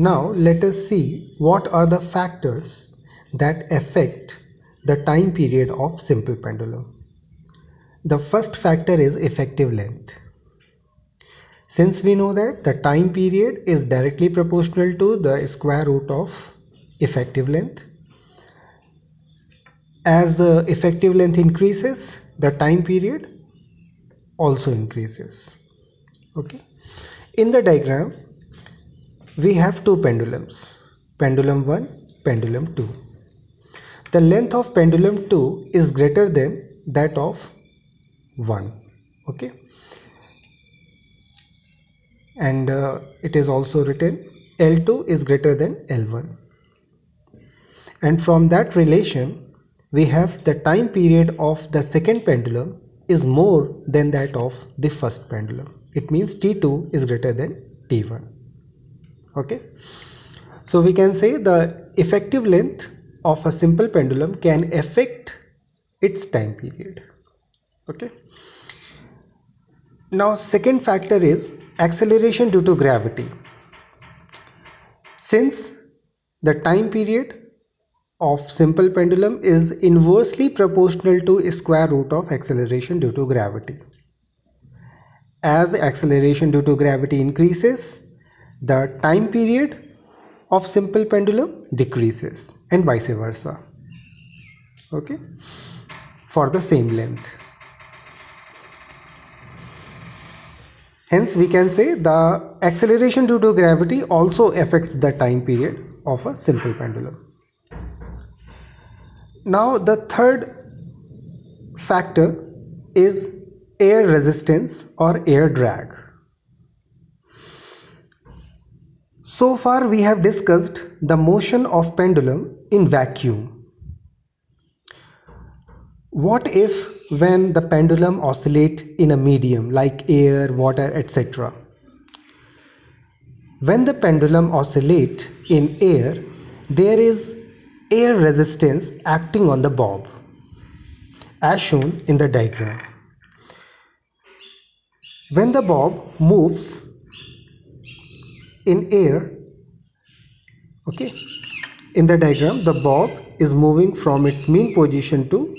Now let us see what are the factors that affect the time period of simple pendulum. The first factor is effective length. Since we know that the time period is directly proportional to the square root of effective length, as the effective length increases, the time period also increases. Okay. In the diagram, we have two pendulums, pendulum 1, pendulum 2. The length of pendulum 2 is greater than that of 1. Okay. And it is also written L2 is greater than L1. And from that relation, we have the time period of the second pendulum is more than that of the first pendulum. It means T2 is greater than T1. Okay. So we can say the effective length of a simple pendulum can affect its time period. Okay. Now second factor is acceleration due to gravity. Since the time period of simple pendulum is inversely proportional to square root of acceleration due to gravity. As acceleration due to gravity increases, the time period of simple pendulum decreases and vice versa. Okay, for the same length. Hence we can say the acceleration due to gravity also affects the time period of a simple pendulum. Now the third factor is air resistance or air drag. So far we have discussed the motion of pendulum in vacuum. What if when the pendulum oscillates in a medium like air, water, etc.? When the pendulum oscillates in air, there is air resistance acting on the bob, as shown in the diagram. When the bob moves in air, okay, in the diagram the bob is moving from its mean position to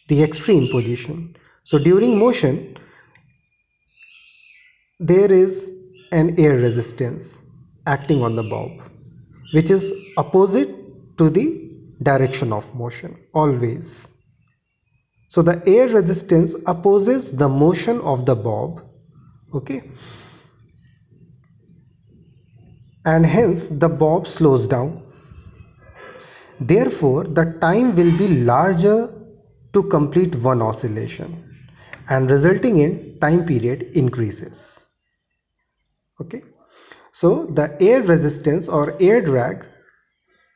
the extreme position. So during motion there is an air resistance acting on the bob, which is opposite to the direction of motion always. So the air resistance opposes the motion of the bob, okay, and hence the bob slows down. Therefore the time will be larger to complete one oscillation, and resulting in time period increases. Okay, so the air resistance or air drag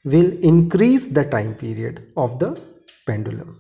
will increase the time period of the pendulum.